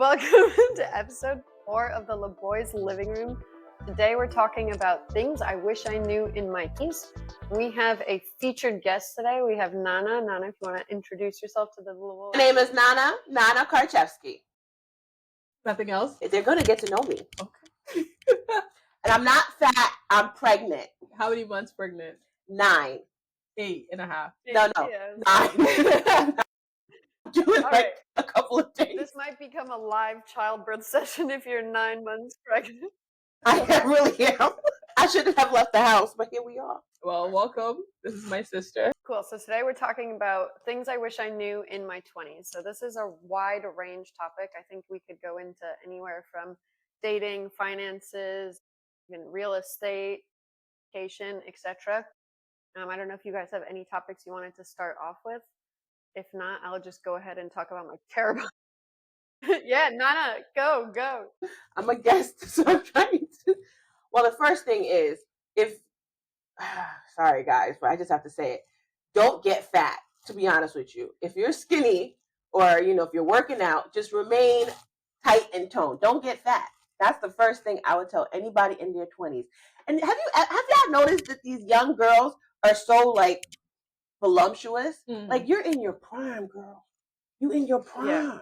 Welcome to episode 4 of the LaBoys Living Room. Today we're talking about things I wish I knew in my teens. We have a featured guest today. We have Nana. Nana, if you want to introduce yourself to the LaBoys. My name is Nana Karchevsky. Nothing else? They're going to get to know me. Okay. And I'm not fat. I'm pregnant. How many months pregnant? 9. 8.5. No. Yeah. 9. Doing All like right. a couple of days. This might become a live childbirth session if you're 9 months pregnant. I really am. I shouldn't have left the house, but here we are. Well, welcome. This is my sister. Cool. So today we're talking about things I wish I knew in my 20s. So this is a wide range topic. I think we could go into anywhere from dating, finances, even real estate, education, etc. I don't know if you guys have any topics you wanted to start off with. If not, I'll just go ahead and talk about my terrible. Yeah, Nana, go. I'm a guest, so I'm trying to. Well, the first thing is, sorry guys, but I just have to say it. Don't get fat, to be honest with you. If you're skinny or, if you're working out, just remain tight and toned. Don't get fat. That's the first thing I would tell anybody in their 20s. And have y'all noticed that these young girls are so like voluptuous? Like you're in your prime, girl. You in your prime. Yeah.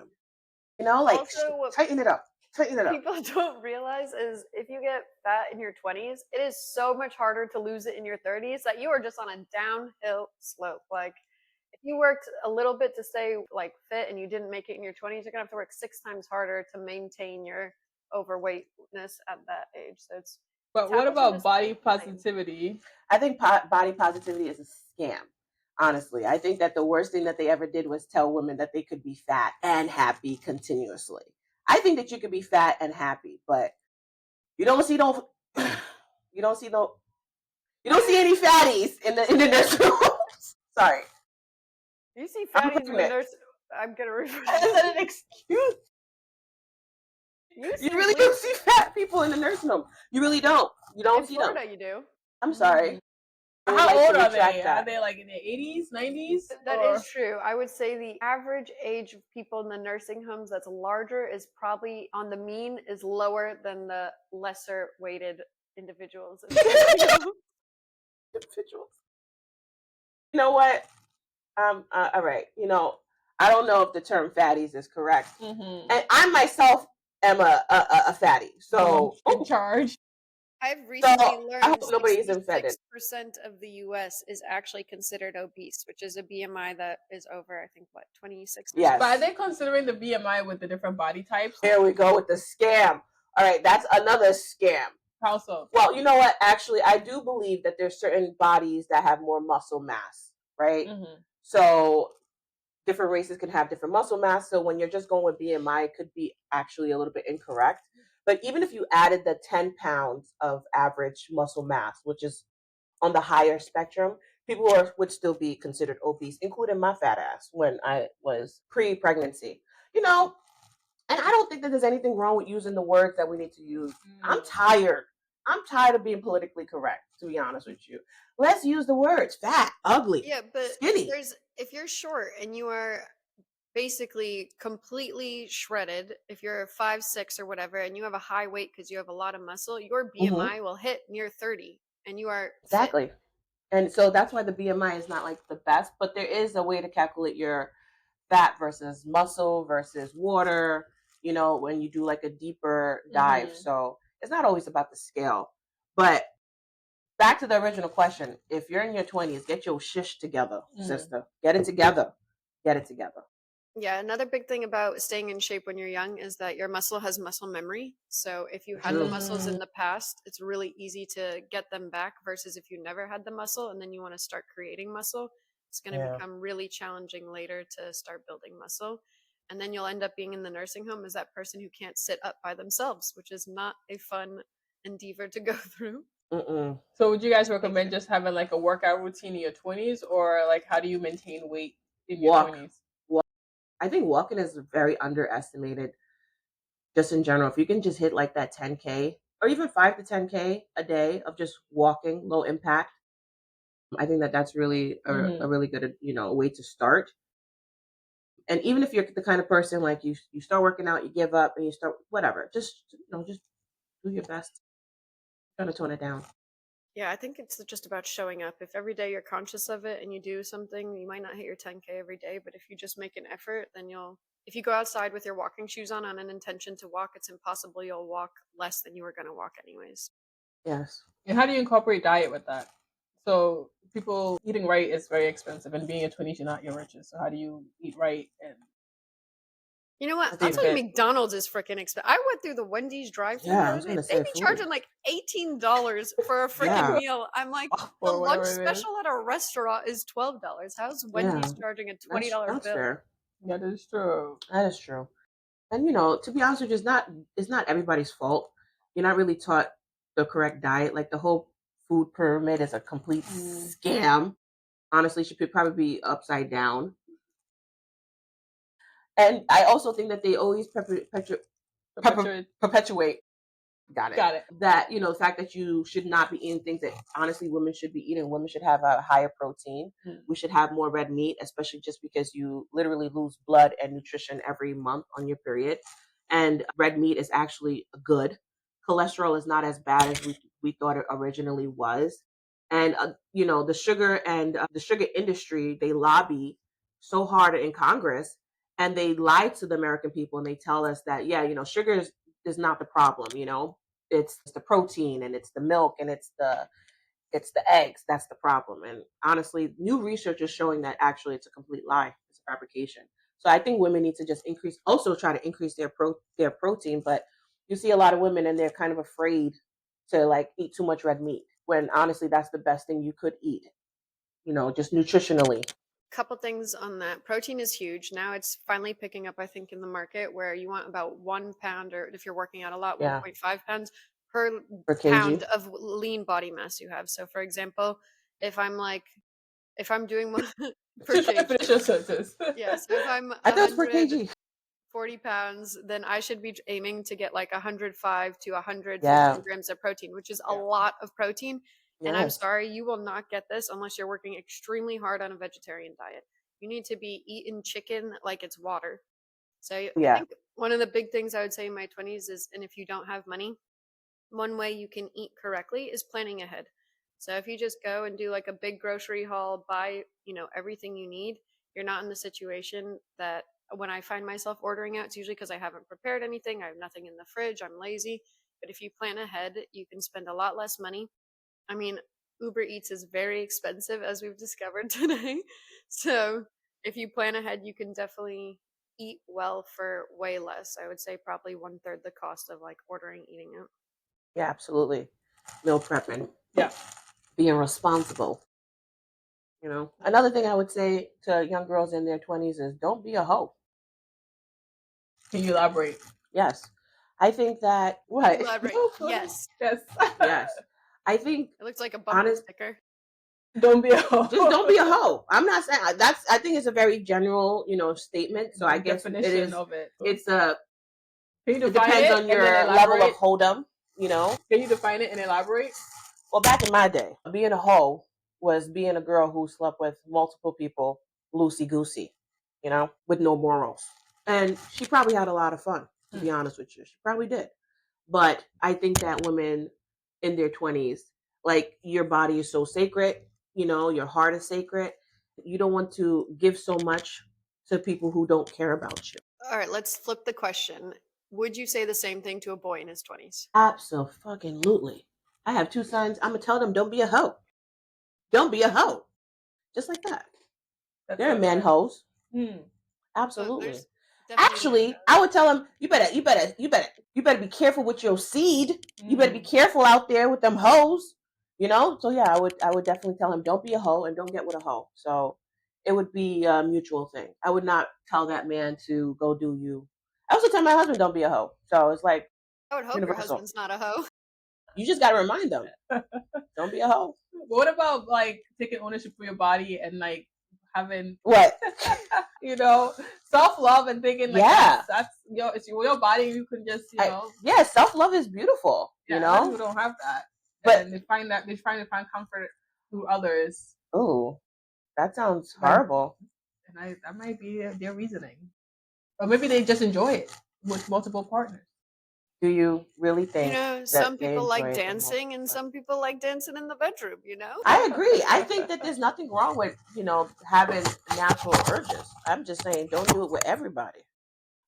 Also, tighten it up. People don't realize is if you get fat in your 20s, it is so much harder to lose it in your 30s that you are just on a downhill slope. Like if you worked a little bit to stay like fit and you didn't make it in your 20s, you're gonna have to work 6 times harder to maintain your overweightness at that age. So it's. But what about body positivity? I think body positivity is a scam. Honestly, I think that the worst thing that they ever did was tell women that they could be fat and happy continuously. I think that you could be fat and happy, but you don't see any fatties in the nursing homes. Sorry. You see fatties in the nurse. I'm gonna refer. That's an excuse. You really don't see fat people in the nursing home. You really don't. You don't see them. In Florida, you do. I'm sorry. How old are they? Are they like in their 80s, 90s? That is true. I would say the average age of people in the nursing homes that's larger is probably on the mean is lower than the lesser weighted individuals. Individuals. You know what? All right. I don't know if the term fatties is correct. And I myself am a fatty. So in charge. I've recently learned I hope nobody is offended. 6% of the U.S. is actually considered obese, which is a BMI that is over, I think, 26? Yes. But are they considering the BMI with the different body types? Here we go with the scam. All right, that's another scam. How so? Well, you know what? Actually, I do believe that there's certain bodies that have more muscle mass, right? Mm-hmm. So different races can have different muscle mass. So when you're just going with BMI, it could be actually a little bit incorrect. But even if you added the 10 pounds of average muscle mass, which is on the higher spectrum, people would still be considered obese, including my fat ass when I was pre-pregnancy. And I don't think that there's anything wrong with using the words that we need to use. I'm tired of being politically correct, to be honest with you. Let's use the words fat, ugly, skinny. If you're short and you are basically completely shredded, if you're 5'6" or whatever, and you have a high weight because you have a lot of muscle, your BMI will hit near 30, and you are exactly fit. And so that's why the BMI is not like the best, but there is a way to calculate your fat versus muscle versus water, when you do like a deeper dive. So it's not always about the scale. But back to the original question, if you're in your 20s, get your shish together, sister. Get it together. Yeah, another big thing about staying in shape when you're young is that your muscle has muscle memory. So if you had the muscles in the past, it's really easy to get them back versus if you never had the muscle and then you want to start creating muscle, it's going to become really challenging later to start building muscle. And then you'll end up being in the nursing home as that person who can't sit up by themselves, which is not a fun endeavor to go through. So would you guys recommend just having like a workout routine in your 20s, or like how do you maintain weight in your 20s? I think walking is very underestimated just in general. If you can just hit like that 10K or even 5 to 10K a day of just walking, low impact, I think that that's really a really good, way to start. And even if you're the kind of person like you start working out, you give up, and you start whatever, just just do your best. Trying to tone it down. Yeah, I think it's just about showing up. If every day you're conscious of it and you do something, you might not hit your 10K every day, but if you just make an effort, then you'll. If you go outside with your walking shoes on an intention to walk, it's impossible you'll walk less than you were going to walk anyways. Yes. And how do you incorporate diet with that? So people eating right is very expensive, and being a 20s, you're not your riches. So how do you eat right? And You know what? I I'll think tell you, that McDonald's is freaking expensive. I went through the Wendy's drive-thru the yeah, I other was day. gonna They say be food. charging like $18 for a freaking Yeah. meal. I'm like, the or lunch whatever it is. special at a restaurant is $12. How's Yeah. Wendy's charging a $20 That's bill? fair. That is true. That is true. And to be honest with you, it's not everybody's fault. You're not really taught the correct diet. Like the whole food pyramid is a complete scam. Honestly, should probably be upside down. And I also think that they always perpetuate. Got it. That the fact that you should not be eating things that honestly women should be eating. Women should have a higher protein. We should have more red meat, especially just because you literally lose blood and nutrition every month on your period. And red meat is actually good. Cholesterol is not as bad as we thought it originally was. And the sugar and the sugar industry, they lobby so hard in Congress, and they lie to the American people, and they tell us that sugar is not the problem. It's the protein, and it's the milk, and it's the eggs that's the problem. And honestly, new research is showing that actually it's a complete lie. It's a fabrication. So I think women need to just try to increase their protein. But you see a lot of women, and they're kind of afraid to like eat too much red meat, when honestly that's the best thing you could eat, just nutritionally. Couple things on that. Protein is huge. Now it's finally picking up, I think, in the market where you want about 1 pound, or if you're working out a lot, 1.5 pounds per pound of lean body mass you have. So for example, if I'm doing one per kg. Finish your sentence. Yeah, so if I'm I thought it was per kg. 40 pounds, then I should be aiming to get like 105 to 115 grams of protein, which is a lot of protein. And I'm sorry, you will not get this unless you're working extremely hard on a vegetarian diet. You need to be eating chicken like it's water. So I think one of the big things I would say in my 20s is, and if you don't have money, one way you can eat correctly is planning ahead. So if you just go and do like a big grocery haul, buy, everything you need, you're not in the situation that when I find myself ordering out, it's usually because I haven't prepared anything. I have nothing in the fridge. I'm lazy. But if you plan ahead, you can spend a lot less money. I mean, Uber Eats is very expensive, as we've discovered today. So if you plan ahead, you can definitely eat well for way less. I would say probably 1/3 the cost of like eating out. Yeah, absolutely. Meal prepping. Yeah. Being responsible. Another thing I would say to young girls in their 20s is don't be a hoe. Can you elaborate? Yes. I think that what? Elaborate. Yes. Yes. I think it looks like a bumper sticker. Don't be a hoe. Just don't be a hoe. I'm not saying I think it's a very general, statement. So I guess it is. Of it. It's a. Can you it depends on your level of hoedom. Can you define it and elaborate? Well, back in my day, being a hoe was being a girl who slept with multiple people, loosey goosey, with no morals. And she probably had a lot of fun, to be honest with you. She probably did. But I think that women in their 20s, like, your body is so sacred, your heart is sacred. You don't want to give so much to people who don't care about you. All right, let's flip the question. Would you say the same thing to a boy in his 20s? Absolutely. I have 2 sons. I'm going to tell them, don't be a hoe. Don't be a hoe. Just like that. There are men hoes. Absolutely. So actually, I would tell them, you better be careful with your seed. You better be careful out there with them hoes. So yeah, I would definitely tell him, don't be a hoe and don't get with a hoe. So it would be a mutual thing. I would not tell that man to go do you. I also tell my husband, don't be a hoe. So it's like, I would hope universal. Your husband's not a hoe. You just got to remind them, don't be a hoe. What about like taking ownership for your body and like having what? Self-love and thinking like that's it's your body. You can just self-love is beautiful. A lot of people don't have that, but they find comfort through others. Oh, that sounds horrible. And that might be their reasoning. Or maybe they just enjoy it with multiple partners. Do you really You think know, that some they people like enjoy it with multiple dancing and partners? some people like dancing in the bedroom, I agree. I think that there's nothing wrong with, having natural urges. I'm just saying don't do it with everybody.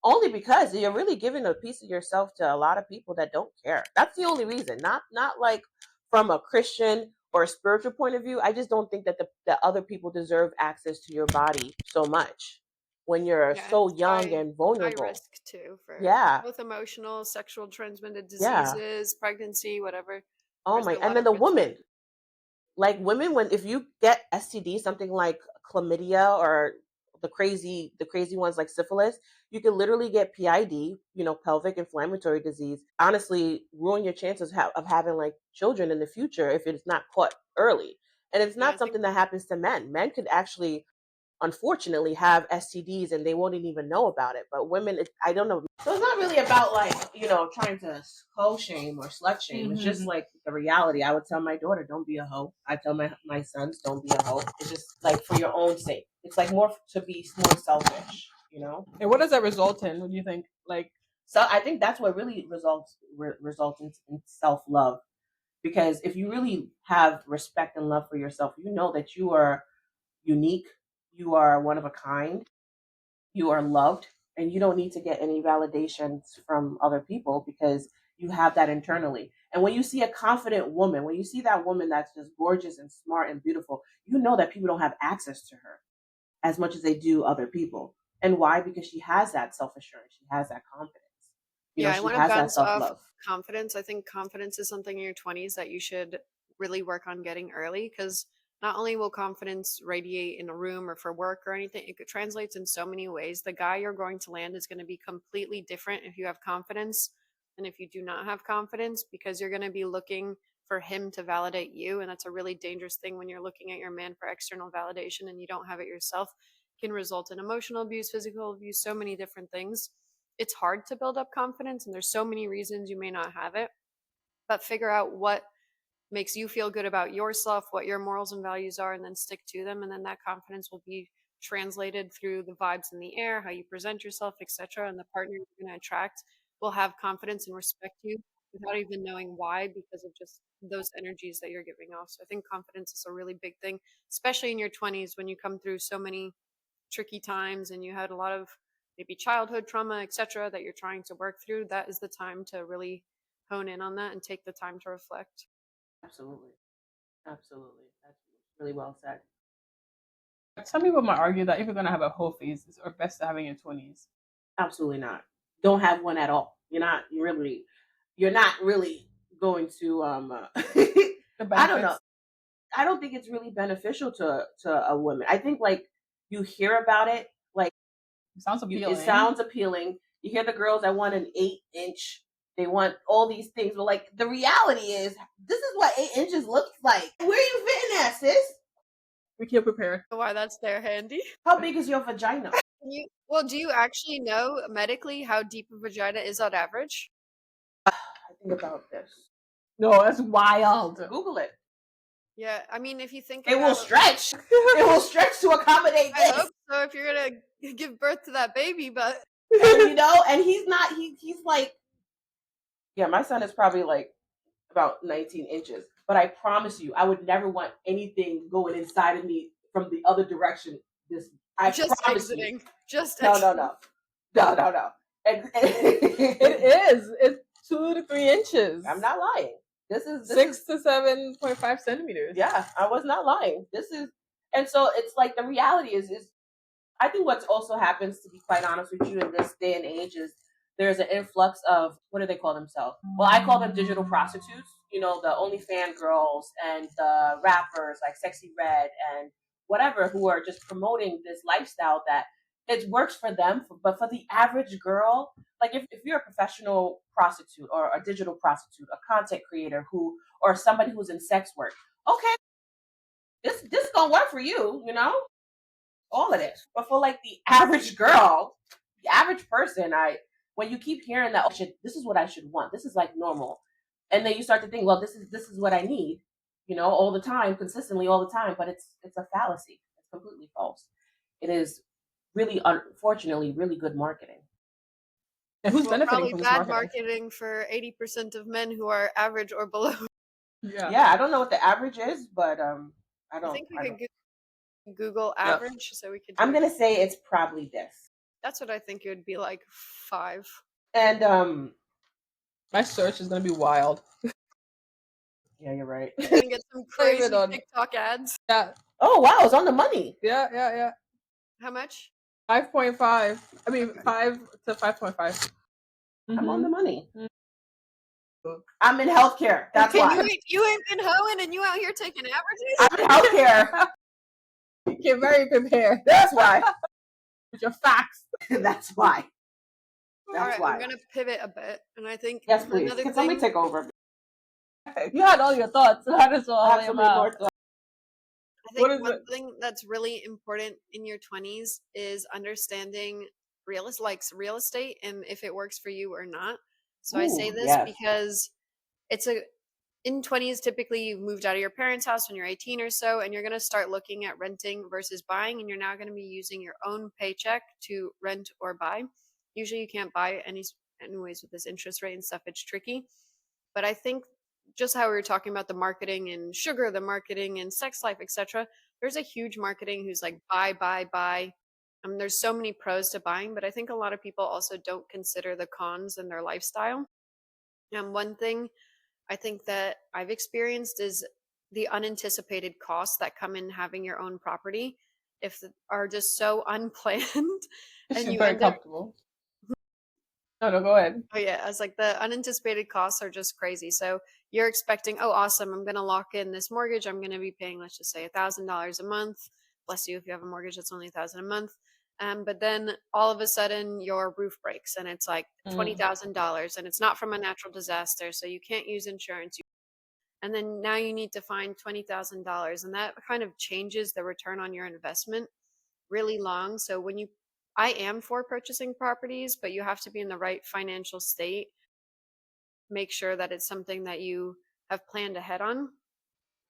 Only because you're really giving a piece of yourself to a lot of people that don't care. That's the only reason. Not like from a Christian or a spiritual point of view. I just don't think that that other people deserve access to your body so much when you're Yeah, so it's young and high vulnerable. risk too for Yeah. both emotional, sexual transmitted Yeah. diseases, pregnancy, whatever. Oh There's my, a and lot then of the risks there. woman, like women, when if you get STD, something like chlamydia or the crazy ones like syphilis, you can literally get PID, pelvic inflammatory disease. Honestly, ruin your chances of having like children in the future if it's not caught early. And it's Yeah, I not think something that happens to men. Men could actually unfortunately have STDs and they won't even know about it. But women, I don't know. So it's not really about like, trying to hoe shame or slut shame. It's just like the reality. I would tell my daughter, don't be a hoe. I tell my sons, don't be a hoe. It's just like for your own sake. It's like more to be more selfish. And what does that result in? What do you think? Like, So I think that's what really results in self love. Because if you really have respect and love for yourself, you know that you are unique, you are one of a kind, you are loved, and you don't need to get any validations from other people because you have that internally. And when you see a confident woman, when you see that woman that's just gorgeous and smart and beautiful, you know that people don't have access to her as much as they do other people. And why? Because she has that self assurance, she has that confidence, Yeah, I she want to has that bounce self off love. confidence. I think confidence is something in your 20s that you should really work on getting early because not only will confidence radiate in a room or for work or anything, it translates in so many ways. The guy you're going to land is going to be completely different if you have confidence than if you do not have confidence because you're going to be looking for him to validate you. And that's a really dangerous thing when you're looking at your man for external validation and you don't have it yourself. It can result in emotional abuse, physical abuse, so many different things. It's hard to build up confidence and there's so many reasons you may not have it, but figure out what makes you feel good about yourself, what your morals and values are, and then stick to them. And then that confidence will be translated through the vibes in the air, how you present yourself, etc. And the partner you're going to attract will have confidence and respect you without even knowing why, because of just those energies that you're giving off. So I think confidence is a really big thing, especially in your 20s when you come through so many tricky times and you had a lot of maybe childhood trauma, etc., that you're trying to work through. That is the time to really hone in on that and take the time to reflect. Absolutely. Absolutely. That's really well said. some people might argue that if you're going to have a whole phase, it's best to have it in your 20s. Absolutely not. Don't have one at all. You're not really going to The I don't know. benefits. I don't think it's really beneficial to a woman. I think like you hear about it, like Sounds it appealing. sounds appealing. You hear the girls that want an 8 inch, they want all these things, but like the reality is this is what 8 inches looks like. Where are you fitting at, sis? We can't prepare. Why that's there handy. How big is your vagina? Well, do you actually know medically how deep a vagina is on average? I think about this. No, that's wild. Google it. Yeah, I mean, if you think It will about, stretch. It will stretch to accommodate I this. hope so. If you're gonna give birth to that baby, but And he's not. He's like, yeah. My son is probably like about 19 inches. But I promise you, I would never want anything going inside of me from the other direction. I just promise you. exiting, just No, exiting. no. It is. It's 2 to 3 inches. I'm not lying. This is 6 to 7.5 centimeters. Yeah, I was not lying. And so it's like the reality is I think what also happens, to be quite honest with you, in this day and age is there's an influx of, what do they call themselves? Well, I call them digital prostitutes. The OnlyFans girls and the rappers like Sexy Red and whatever, who are just promoting this lifestyle that it works for them, but for the average girl, like if you're a professional prostitute or a digital prostitute, a content creator or somebody who's in sex work, okay, this is gonna work for you, all of this. But for like the average girl, the average person, when you keep hearing that, this is what I should want. This is like normal, and then you start to think, well, this is what I need, all the time, consistently, all the time. But it's a fallacy. It's completely false. It is really, unfortunately, really good marketing. And who's Well, benefiting probably from this bad marketing? marketing for 80% of men who are average or below. Yeah. Yeah, I don't know what the average is, but I I don't. think we could Google No. average, so we could do I'm it. gonna say it's probably this. That's what I think it would be, like 5. And My search is gonna be wild. yeah, you're right. You're gonna get some Save it crazy on. TikTok ads. Yeah, Oh wow, it's on the money. yeah. How much? 5.5. I mean, Okay. 5 to 5.5. I'm on the money. Mhm. I'm in healthcare. That's And why. you ain't been hoeing, and you out here taking averages. I'm in healthcare. Get very prepared That's why. with your facts. That's why. All That's right, why. I'm gonna pivot a bit, and I think Yes, please. another Can thing. somebody take over? You had all your thoughts. So how does all I have lay so them many out? more thoughts. I think What is one it? thing that's really important in your 20s is understanding real estate and if it works for you or not. So I say Ooh, this yes. because it's a in 20s typically you've moved out of your parents' house when you're 18 or so, and you're going to start looking at renting versus buying, and you're now going to be using your own paycheck to rent or buy. Usually you can't buy anyways with this interest rate and stuff. It's tricky. But I think just how we were talking about the marketing and sugar, the marketing and sex life, etc. There's a huge marketing who's like buy. There's so many pros to buying, but I think a lot of people also don't consider the cons in their lifestyle. And one thing I think that I've experienced is the unanticipated costs that come in having your own property are just so unplanned and She's you very end up. comfortable. No, go ahead. Oh yeah, I was like the unanticipated costs are just crazy. So you're expecting, oh awesome, I'm gonna lock in this mortgage. I'm gonna be paying, let's just say $1,000 a month. Bless you if you have a mortgage that's only 1,000 a month. But then all of a sudden your roof breaks and it's like $20,000 and it's not from a natural disaster, so you can't use insurance. And then now you need to find $20,000, and that kind of changes the return on your investment really long. So I am for purchasing properties, but you have to be in the right financial state. Make sure that it's something that you have planned ahead on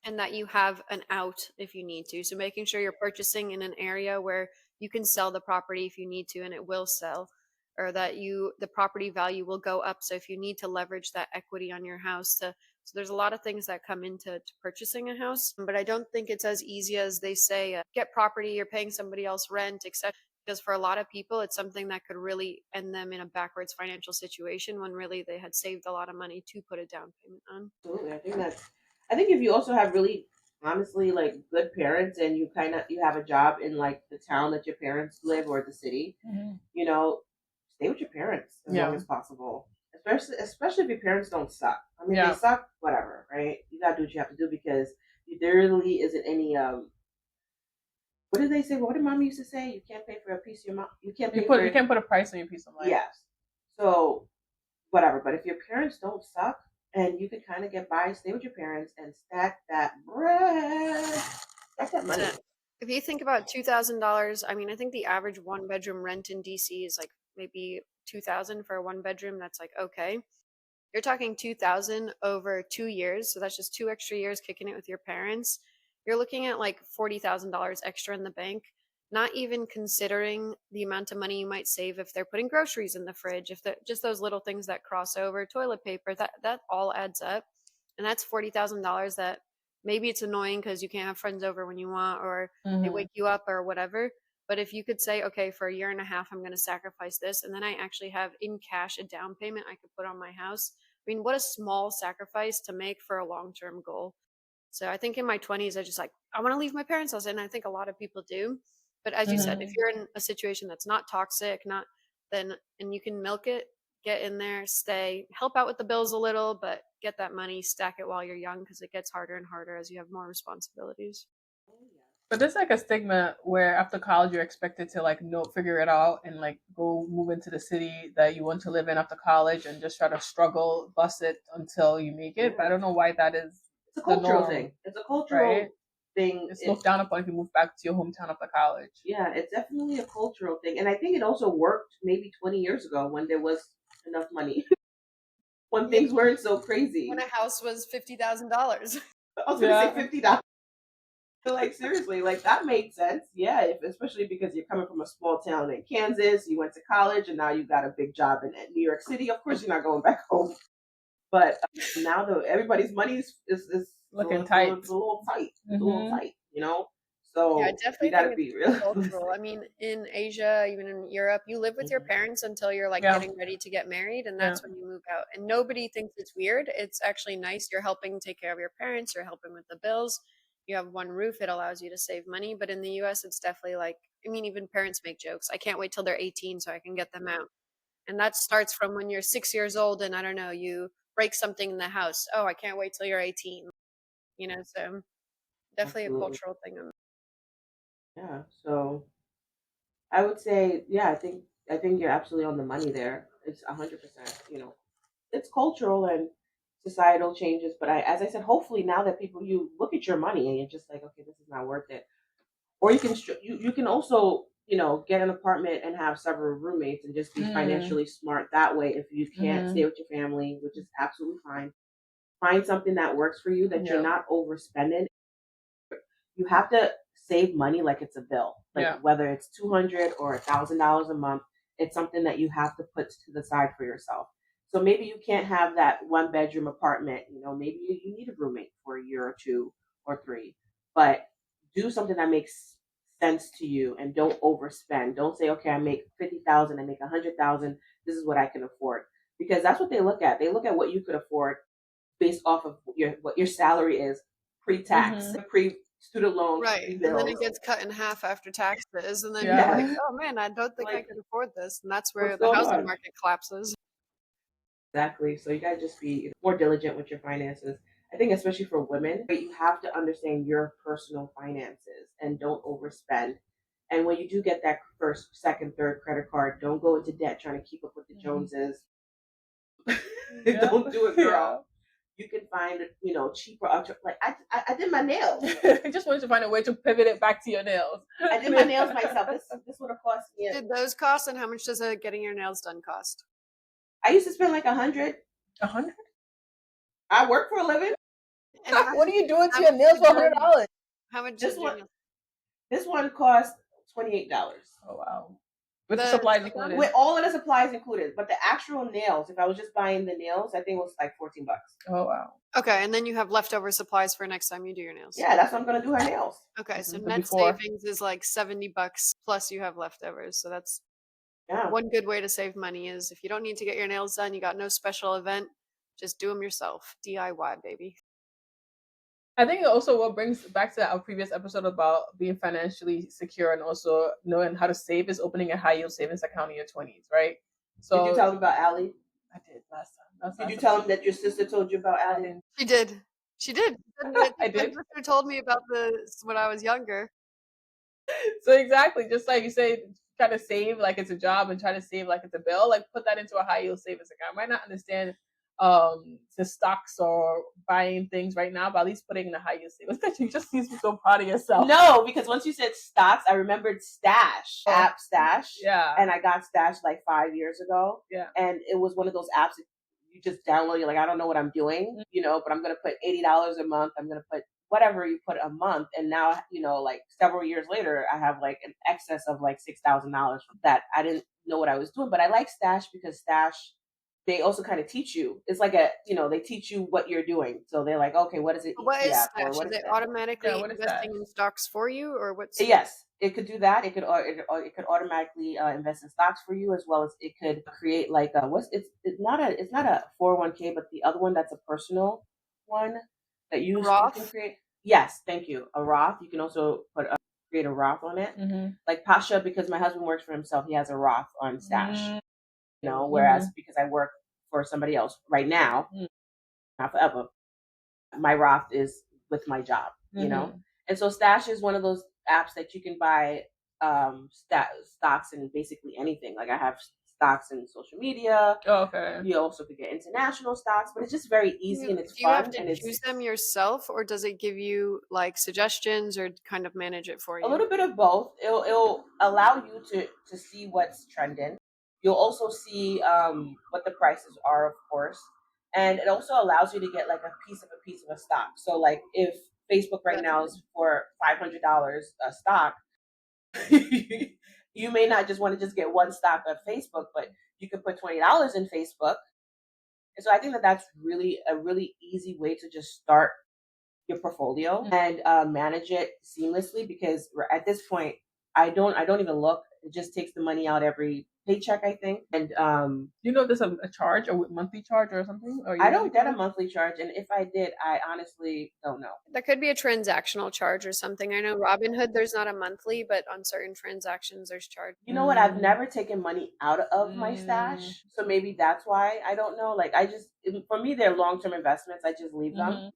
and that you have an out if you need to. So making sure you're purchasing in an area where you can sell the property if you need to and it will sell, or that the property value will go up. So if you need to leverage that equity on your house to so there's a lot of things that come into purchasing a house, but I don't think it's as easy as they say. Get property, you're paying somebody else rent, etc. Because for a lot of people, it's something that could really end them in a backwards financial situation when really they had saved a lot of money to put a down payment on. Absolutely. I think if you also have really honestly like good parents and you have a job in like the town that your parents live or the city, you know, stay with your parents as long as possible. Especially if your parents don't suck. I mean, they suck, whatever, right? You gotta do what you have to do because there really isn't any what did they say? What did mommy used to say? You can't pay for a piece of your mom. You can't pay You can't put a price on your piece of life. Yes. So whatever. But if your parents don't suck and you can kind of get by, stay with your parents and stack that bread. Stack that money. If you think about $2,000, I mean, I think the average one bedroom rent in DC is like maybe 2,000 for a one bedroom. That's like okay. You're talking 2,000 over 2 years, so that's just 2 extra years kicking it with your parents. You're looking at like $40,000 extra in the bank, not even considering the amount of money you might save if they're putting groceries in the fridge, if they're just those little things that cross over, toilet paper, that all adds up. And that's $40,000 that maybe it's annoying because you can't have friends over when you want or they wake you up or whatever. But if you could say, okay, for a year and a half, I'm going to sacrifice this, and then I actually have in cash a down payment I could put on my house. I mean, what a small sacrifice to make for a long term goal. So I think in my 20s, I just like, I want to leave my parents' house. And I think a lot of people do. But as you said, if you're in a situation that's not toxic, and you can milk it, get in there, stay, help out with the bills a little, but get that money, stack it while you're young because it gets harder and harder as you have more responsibilities. But there's like a stigma where after college you're expected to like figure it out and like go move into the city that you want to live in after college and just try to struggle, bust it until you make it. But I don't know why that is. It's a cultural thing. It's a cultural thing. It's looked down upon if you move back to your hometown after college. Yeah, it's definitely a cultural thing. And I think it also worked maybe 20 years ago when there was enough money. When things weren't so crazy. When a house was $50,000. I was going to say $50. Like seriously, like that made sense. Yeah, especially because you're coming from a small town in Kansas, you went to college, and now you got a big job in New York City. Of course, you're not going back home. But now everybody's money is Looking tight. It's a little tight. It's a little Mm-hmm. tight, you know. Yeah, I So we definitely got think to it's be realistic. cultural. I mean, in Asia, even in Europe, you live with your Mhm. parents until you're like Yeah. getting ready to get married, and Yeah. that's when you move out. And nobody thinks it's weird. It's actually nice. You're helping take care of your parents, you're helping with the bills. You have one roof, it allows you to save money. But in the US, it's definitely like, I mean, even parents make jokes. I can't wait till they're 18 so I can get them out. And that starts from when you're 6 years old and I don't know, you break something in the house. Oh, I can't wait till you're 18. So definitely a Absolutely, cultural thing. yeah. So I would say, yeah, I think you're absolutely on the money there. It's 100%. It's cultural and societal changes. But as I said, hopefully now that people you look at your money and you're just like, okay, this is not worth it. Or you can also get an apartment and have several roommates and just be Mm. financially smart that way. If you can't Mm-hmm. stay with your family, which is absolutely fine, find something that works for you that you're Yeah. not overspending. You have to save money like it's a bill, like Yeah. whether it's $200 or $1,000 a month. It's something that you have to put to the side for yourself. So maybe you can't have that 1 bedroom apartment. Maybe you need a roommate for a year or two or three, but do something that makes sense to you and don't overspend. Don't say, okay, I make 50,000, I make 100,000. This is what I can afford, because that's what they look at. They look at what you could afford based off of what your salary is pre-tax, Mm-hmm. pre-student loans, Right. And then pre-bills. it gets cut in half after taxes. And then you're Yeah, like, Yeah. oh man, I don't think I like could afford this. And that's what's where the going housing on? market collapses. Exactly. So you gotta just be more diligent with your finances. I think especially for women, you have to understand your personal finances and don't overspend. And when you do get that first, second, third credit card, don't go into debt trying to keep up with the Mm-hmm. Joneses. Yeah. Don't do it, Yeah. girl. You can find cheaper like I did my nails. I just wanted to find a way to pivot it back to your nails. I did my nails myself. This would have cost me. Did those cost and how much does getting your nails done cost? I used to spend like 100. 100? I work for a living. And how What are much, you doing how to your much nails did for $100? how much This did your one nails this one cost $28. Oh wow. With the the supplies stick on? included. With all of the supplies included. But the actual nails, if I was just buying the nails, I think it was like $14. Oh wow. Okay, and then you have leftover supplies for next time you do your nails. Yeah, that's what I'm gonna do her nails. Okay, so The net before. savings is like $70 plus you have leftovers. So that's Yeah. one good way to save money is if you don't need to get your nails done, you got no special event, just do them yourself. DIY, baby. I think also what brings back to our previous episode about being financially secure and also knowing how to save is opening a high yield savings account in your 20s, right? Did you So tell him about Allie? I did last time. That's Did you last tell episode. him that your sister told you about I Allie? didn't. She did. She did. I My did. sister told me about this when I was younger. So exactly, just like you say, try to save like it's a job and try to save like it's a bill. Like put that into a high yield savings account. I might not understand the stocks or buying things right now, but at least putting in a high yield savings. You just seems so proud of yourself. No, because once you said stocks, I remembered Stash, app Stash. Yeah. And I got Stash like 5 years ago. Yeah. And it was one of those apps that you just download. You're like, I don't know what I'm doing, but I'm going to put $80 a month. I'm going to put whatever you put a month. And now, like several years later, I have like an excess of like $6,000 from that. I didn't know what I was doing, but I like Stash because Stash, they also kind of teach you. It's like they teach you what you're doing. So they're like, okay, what is it What is ETF or Stash? what Is is it that? automatically What is investing that? in stocks for you, or what's? Yes, it could do that. It could automatically invest in stocks for you, as well as it could create like it's not a 401k, but the other one that's a personal one that you can Roth? create. Yes, thank you. A Roth. You can also create a Roth on it. Mm-hmm. Like Pasha, because my husband works for himself, he has a Roth on Stash. Mm-hmm. Whereas because I work for somebody else right now, not forever, my Roth is with my job. And so Stash is one of those apps that you can buy stocks in basically anything. Like I have stocks in social media. Oh, okay. You also could get international stocks, but it's just very easy and it's Do you have fun to and it's choose them yourself, or does it give you like suggestions or kind of manage it for a you? little bit of both. It'll allow you to see what's trending. You'll also see what the prices are, of course, and it also allows you to get like a piece of a stock. So like if Facebook right now is for $500 a stock, you may not just want to just get one stock of Facebook, but you could put $20 in Facebook. And so I think that that's really a really easy way to just start your portfolio and manage it seamlessly, because at this point I don't even look. It just takes the money out every paycheck, I think. And you know, there's a charge, a monthly charge or something? Or I don't get a monthly charge, and if I did, I honestly don't know. There could be a transactional charge or something. I know Robinhood, there's not a monthly, but on certain transactions, there's charge. You know what? I've never taken money out of my stash, so maybe that's why. I don't know. Like, for me, they're long-term investments. I just leave them.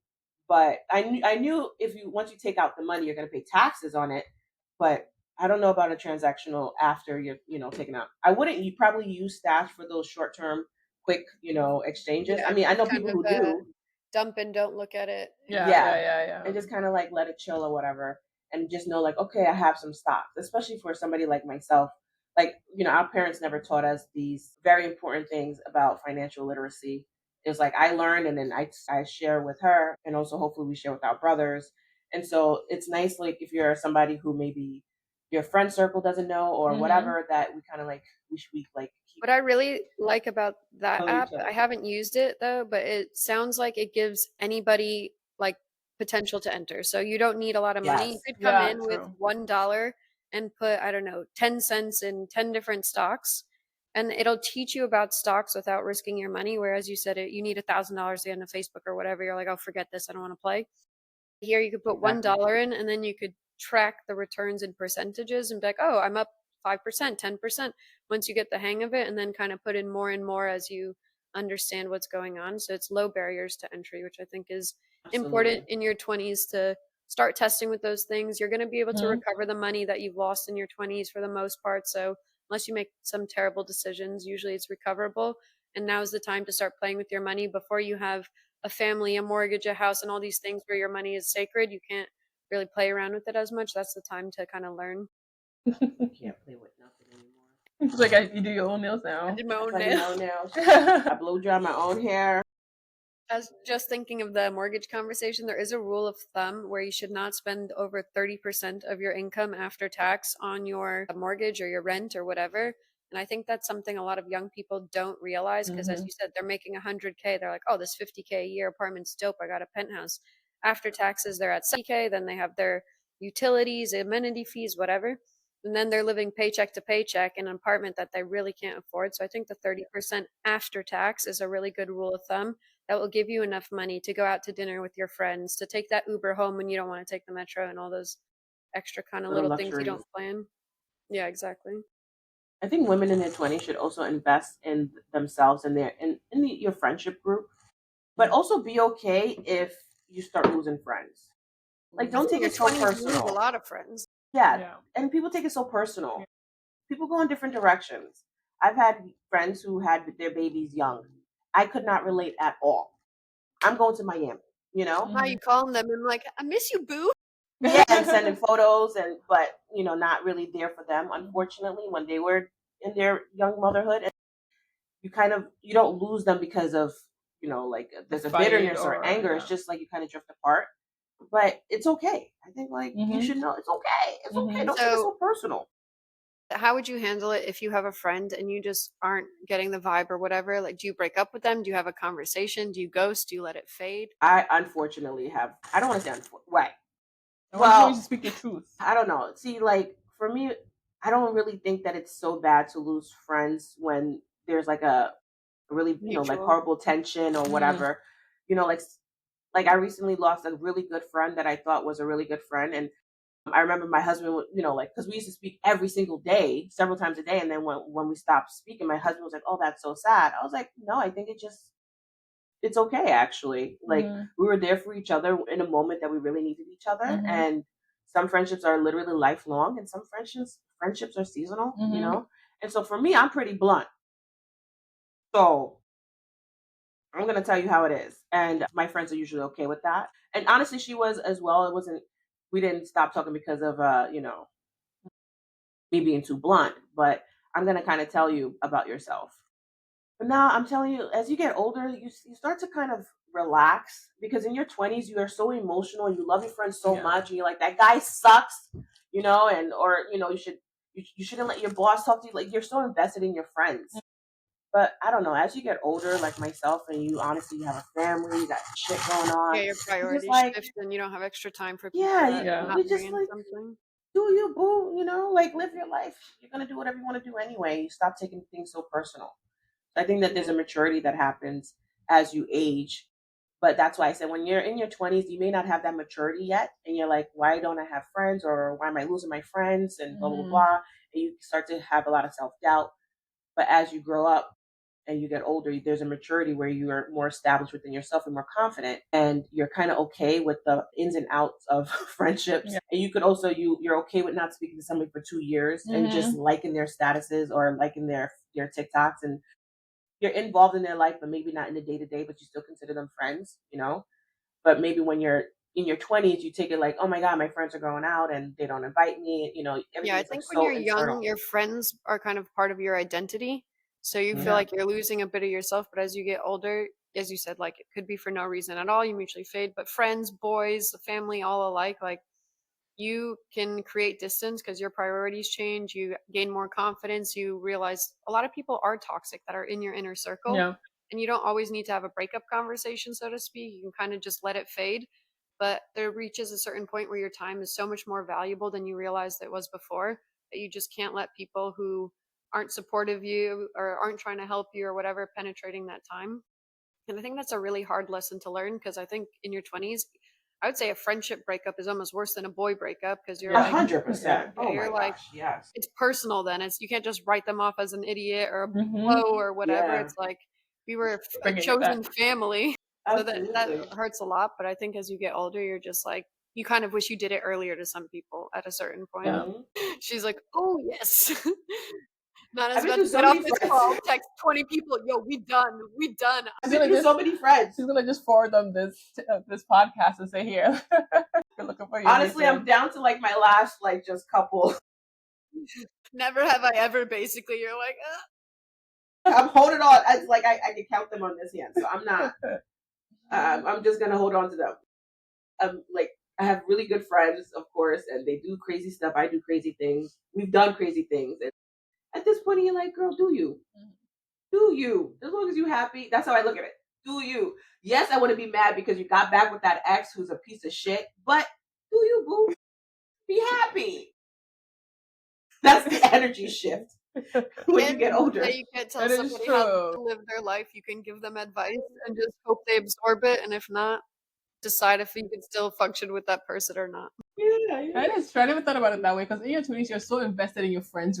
But I knew if once you take out the money, you're going to pay taxes on it. But I don't know about a transactional after you're, taking out. I wouldn't. You probably use stash for those short-term, quick, exchanges. Yeah, I mean, I know kind people who of, do. dump and don't look at it. Yeah. And just kind of like let it chill or whatever, and just know like, okay, I have some stocks, especially for somebody like myself. Like, our parents never taught us these very important things about financial literacy. It's like I learned, and then I share with her, and also hopefully we share with our brothers. And so it's nice, like if you're somebody who maybe your friend circle doesn't know or whatever, that we kind of like we like keep. What I really like about that Telling app, each other. I haven't used it though, but it sounds like it gives anybody like potential to enter. So you don't need a lot of money. You Yes. could come Yeah, in with true. $1 and put, I don't know, 10 cents in 10 different stocks. And it'll teach you about stocks without risking your money. Whereas you said you need $1,000 to get into Facebook or whatever. You're like, oh, forget this. I don't want to play. Here you could put $1 in, and then you could track the returns in percentages and be like, oh, I'm up 5%, 10% once you get the hang of it, and then kind of put in more and more as you understand what's going on. So it's low barriers to entry, which I think is important in your 20s to start testing with those things. You're going to be able to recover the money that you've lost in your 20s for the most part. So unless you make some terrible decisions, usually it's recoverable. And now's the time to start playing with your money before you have a family, a mortgage, a house, and all these things where your money is sacred. You can't really play around with it as much. That's the time to kind of learn. You can't play with nothing anymore. It's like you do your own nails now. I did my own I do my own nails. nails. I blow dry my own hair. I was just thinking of the mortgage conversation. There is a rule of thumb where you should not spend over 30% of your income after tax on your mortgage or your rent or whatever. And I think that's something a lot of young people don't realize because, as you said, they're making 100K. They're like, oh, this 50K a year apartment's dope. I got a penthouse. After taxes, they're at 70K. Then they have their utilities, amenity fees, whatever. And then they're living paycheck to paycheck in an apartment that they really can't afford. So I think the 30% after tax is a really good rule of thumb that will give you enough money to go out to dinner with your friends, to take that Uber home when you don't want to take the metro, and all those extra kind of little things you don't plan. Yeah, exactly. I think women in their 20s should also invest in themselves and your friendship group, but also be okay if you start losing friends. Like, don't take it so personal. A lot of friends. Yeah, and people take it so personal. People go in different directions. I've had friends who had their babies young. I could not relate at all. I'm going to Miami, Now you calling them and like, I miss you, boo. Yeah, and sending photos, but not really there for them. Unfortunately, when they were in their young motherhood, and you don't lose them because of like there's a bitterness or anger. It's just like you kind of drift apart. But it's okay. I think like you should know it's okay. It's okay. Don't take it so personal. How would you handle it if you have a friend and you just aren't getting the vibe or whatever? Like, do you break up with them? Do you have a conversation? Do you ghost? Do you let it fade? I unfortunately have. I don't want to say right. Well, you speak the truth. I don't know. See, like for me, I don't really think that it's so bad to lose friends when there's like a really like horrible tension or whatever. Like I recently lost a really good friend that I thought was a really good friend, and I remember my husband would, like, because we used to speak every single day, several times a day, and then when we stopped speaking, my husband was like, "Oh, that's so sad." I was like, "No, I think it's okay actually. Like we were there for each other in a moment that we really needed each other, and some friendships are literally lifelong, and some friendships are seasonal, And so for me, I'm pretty blunt. So I'm gonna tell you how it is, and my friends are usually okay with that. And honestly, she was as well. It wasn't. We didn't stop talking because of me being too blunt. But I'm gonna kind of tell you about yourself. But now I'm telling you, as you get older, you start to kind of relax, because in your 20s you are so emotional and you love your friends so Yeah. much, and you're like, that guy sucks, and or you shouldn't let your boss talk to you. Like, you're so invested in your friends. But I don't know, as you get older, like myself, and you honestly, you have a family, you got shit going on, Yeah, your it's just priorities like, shift and you don't have extra time for people yeah, that Yeah. not you bring just in like, something. do you, boo, like, live your life. You're gonna do whatever you want to do anyway. You stop taking things so personal. I think that there's a maturity that happens as you age. But that's why I said, when you're in your 20s, you may not have that maturity yet. And you're like, why don't I have friends? Or why am I losing my friends? And blah, blah, Mhm. blah. And you start to have a lot of self doubt. But as you grow up and you get older, there's a maturity where you are more established within yourself and more confident. And you're kind of okay with the ins and outs of friendships. Yeah. And you could also, you're okay with not speaking to somebody for 2 years and just liking their statuses or liking their TikToks, and you're involved in their life, but maybe not in the day to day, but you still consider them friends, But maybe when you're in your 20s, you take it like, oh my God, my friends are going out and they don't invite me. Yeah, Everything I is like think when so you're internal. young, your friends are kind of part of your identity. So you feel Yeah. like you're losing a bit of yourself, but as you get older, as you said, like it could be for no reason at all, you mutually fade. But friends, boys, family, all alike, like you can create distance because your priorities change, you gain more confidence, you realize a lot of people are toxic that are in your inner circle. Yeah. And you don't always need to have a breakup conversation, so to speak. You can kind of just let it fade. But there reaches a certain point where your time is so much more valuable than you realized it was before, that you just can't let people who aren't supportive of you or aren't trying to help you or whatever penetrating that time. And I think that's a really hard lesson to learn because I think in your 20s, I would say a friendship breakup is almost worse than a boy breakup because you're A like, 100%. yeah, Oh my you're like, gosh. Yes. it's personal then. It's you can't just write them off as an idiot or a Mhm. blow or whatever. Yeah. It's like we were a Bringing it back. chosen family. So that Absolutely. hurts a lot, but I think as you get older, you're just like you kind of wish you did it earlier to some people at a certain point. Yeah. Mhm. She's like, "Oh, yes." Not I've as been about through to so get off many this friends. call, text 20 people, "Yo, we done. We done." I've She's been gonna through just so many friends. she's gonna just forward them this podcast and say, here, you're looking for your Honestly, I'm Nathan. down to like my last, like, just couple. Never have I ever, basically. You're like, I'm holding on. It's like I can count them on this hand. So I'm not, I'm just going to hold on to them. Like, I have really good friends, of course, and they do crazy stuff. I do crazy things. We've done crazy things. And at this point, you're like, girl, do you? Do you? As long as you're happy. That's how I look at it. Do you? Yes, I want to be mad because you got back with that ex who's a piece of shit, but do you, boo? Be happy. That's the energy shift when you get older. you can't tell That is somebody how true. to live their life. You can give them advice and just hope they absorb it, and if not, decide if you can still function with that person or not. Yeah. That is true. I never thought about it that way because in your 20s, you're so invested in your friends'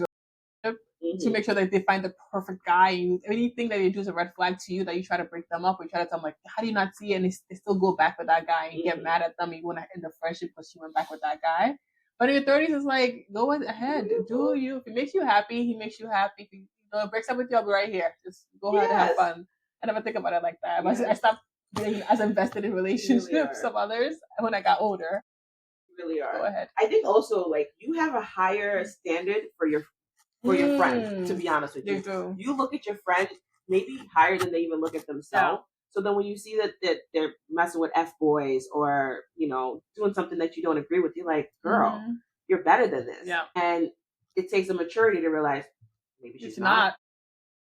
relationship to make sure that they find the perfect guy. Anything that they do is a red flag to you that you try to break them up or you try to tell them, like, how do you not see it? And they still go back with that guy and you get mad at them. And you want to end the friendship because you went back with that guy. But in your 30s, it's like, go ahead. Do you. If it makes you happy, he makes you happy. If it breaks up with you, I'll be right here. Just go ahead and have fun. I never think about it like that. Yes. I stopped being as invested in relationships of others when I got older. Really are. Go ahead. I think also, like, you have a higher standard for your friends, to be honest with you. You do. You look at your friend maybe higher than they even look at themselves. So then when you see that they're messing with F boys or, doing something that you don't agree with, you're like, girl, you're better than this. Yeah. And it takes a maturity to realize maybe she's not.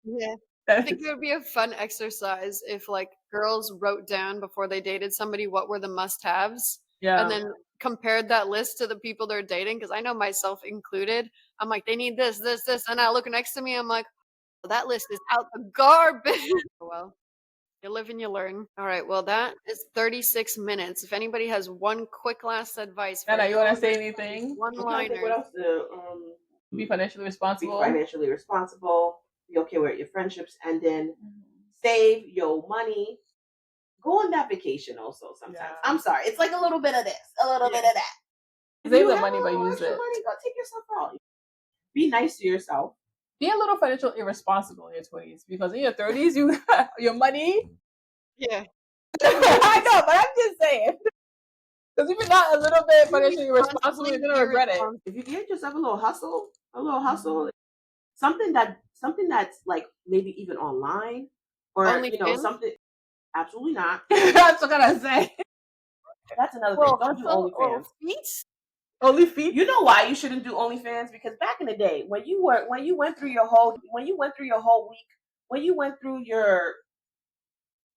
Yeah. I think it would be a fun exercise if like girls wrote down before they dated somebody what were the must-haves and then compared that list to the people they're dating. Because I know myself included, I'm like, they need this, this, this, and I look next to me, I'm like, well, that list is out the garbage. Well, you live and you learn. All right, well, that is 36 minutes. If anybody has one quick last advice, Nana, you want to say those anything? I'm trying to think one-liner. what else to Be financially be responsible. financially responsible. Be okay with your friendships ending. Save your money. Go on that vacation also sometimes. Yeah. I'm sorry. It's like a little bit of this, a little bit of that. Save the money, but use extra it. money, go take yourself out. Be nice to yourself. Be a little financially irresponsible in your 20s because in your 30s, your money. Yeah. I know, but I'm just saying. Because if you're not a little bit financially irresponsible, you're gonna regret it. If you get yourself a little hustle, something that's like maybe even online or OnlyFans? something. Absolutely not. That's what I say. That's another thing. Don't do OnlyFans. Feet? Only feet. You know why you shouldn't do OnlyFans? Because back in the day, when you went through your whole week, when you went through your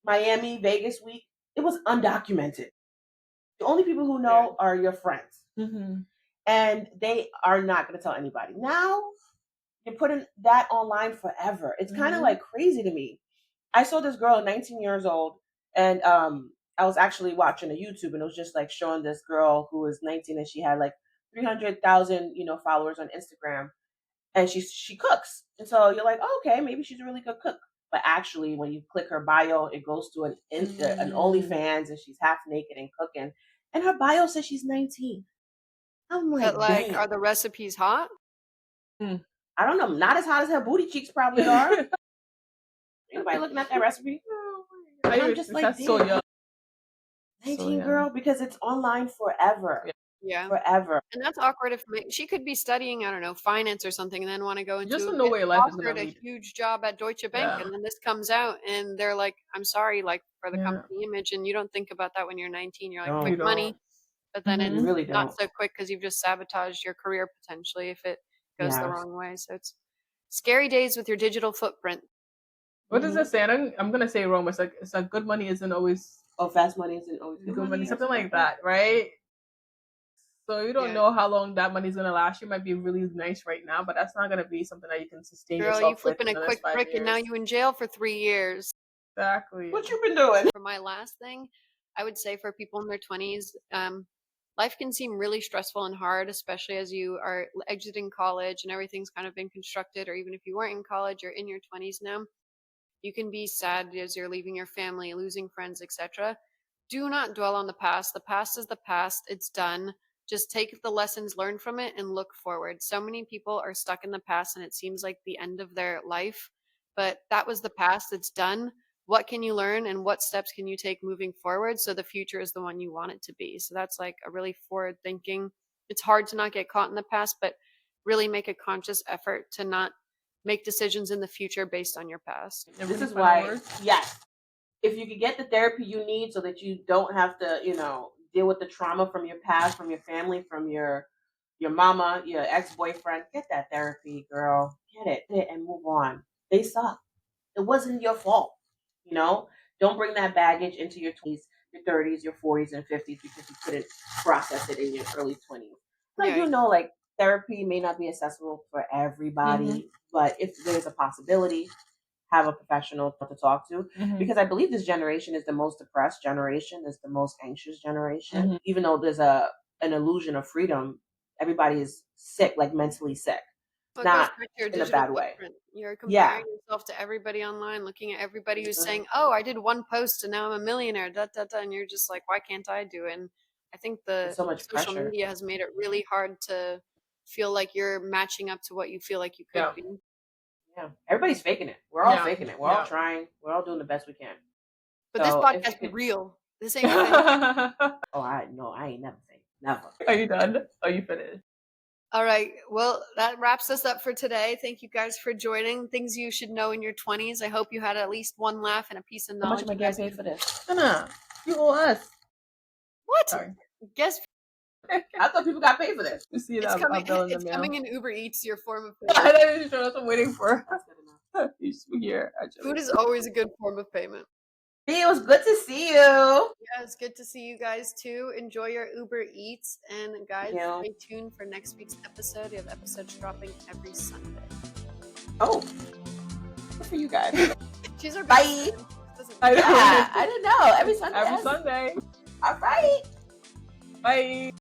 Miami, Vegas week, it was undocumented. The only people who know are your friends. Mm-hmm. And they are not going to tell anybody. Now, you're putting that online forever. It's kind of like crazy to me. I saw this girl, 19 years old, and I was actually watching a YouTube, and it was just like showing this girl who was 19 and she had like 300,000, followers on Instagram, and she cooks. And so you're like, oh, okay, maybe she's a really good cook. But actually, when you click her bio, it goes to an OnlyFans, and she's half naked and cooking. And her bio says she's 19. I'm like, But like, damn. are the recipes hot? I don't know. Not as hot as her booty cheeks probably are. Anybody looking at that recipe? I'm just like, that's so young. 19 girl, because it's online forever. Yeah. Forever. And that's awkward if she could be studying, I don't know, finance or something, and then want to go into just no way life is offered gonna a huge job at Deutsche Bank, and then this comes out, and they're like, "I'm sorry, like for the company image," and you don't think about that when you're 19. You're like, quick money, but then it's really not so quick because you've just sabotaged your career potentially if it goes the wrong way. So it's scary days with your digital footprint. What does it say? I'm gonna say Rome. It's like good money isn't always. Oh, fast money isn't always good money. Something like that, right? So you don't know how long that money's gonna last. You might be really nice right now, but that's not gonna be something that you can sustain yourself. Girl, you flipping with a quick brick, and now you in jail for 3 years. Exactly. What you been doing? For my last thing, I would say for people in their 20s, life can seem really stressful and hard, especially as you are exiting college and everything's kind of been constructed, or even if you weren't in college, you're in your 20s now. You can be sad as you're leaving your family, losing friends, etc. Do not dwell on the past. The past is the past. It's done. Just take the lessons learned from it and look forward. So many people are stuck in the past and it seems like the end of their life, but that was the past. It's done. What can you learn and what steps can you take moving forward so the future is the one you want it to be? So that's like a really forward thinking. It's hard to not get caught in the past, but really make a conscious effort to not make decisions in the future based on your past. This is why, yes, if you could get the therapy you need so that you don't have to, deal with the trauma from your past, from your family, from your mama, your ex-boyfriend, get that therapy, girl. Get it and move on. They suck. It wasn't your fault. Don't bring that baggage into your 20s, your 30s, your 40s, and 50s because you couldn't process it in your early 20s. Like, therapy may not be accessible for everybody, but if there's a possibility, have a professional to talk to, because I believe this generation is the most depressed generation, is the most anxious generation. Even though there's an illusion of freedom, everybody is sick, like mentally sick. Not in a bad way. You're comparing yourself to everybody online, looking at everybody who's saying, "Oh, I did one post and now I'm a millionaire," and you're just like, "Why can't I do it?" And I think the so much social pressure. media has made it really hard to feel like you're matching up to what you feel like you could be. Yeah, everybody's faking it. We're all faking it. We're all trying. We're all doing the best we can. But this podcast is real. This ain't fake. Oh, I ain't never fake. Never. Are you done? Are you finished? All right. Well, that wraps us up for today. Thank you guys for joining. Things you should know in your 20s. I hope you had at least one laugh and a piece of knowledge. How much am I getting paid for this? Anna, you owe us. What? Sorry. Guess. I thought people got paid for this. You see It's that coming, bill in the it's mail. coming in Uber Eats, your form of I payment. didn't show us. I'm waiting for. You here, actually. Food is always a good form of payment. It was good to see you. Yeah, it's good to see you guys too. Enjoy your Uber Eats, and guys, stay tuned for next week's episode. We have episodes dropping every Sunday. Oh, good for you guys. She's our bye. I didn't know. Every Sunday. Every Sunday. All right. Bye.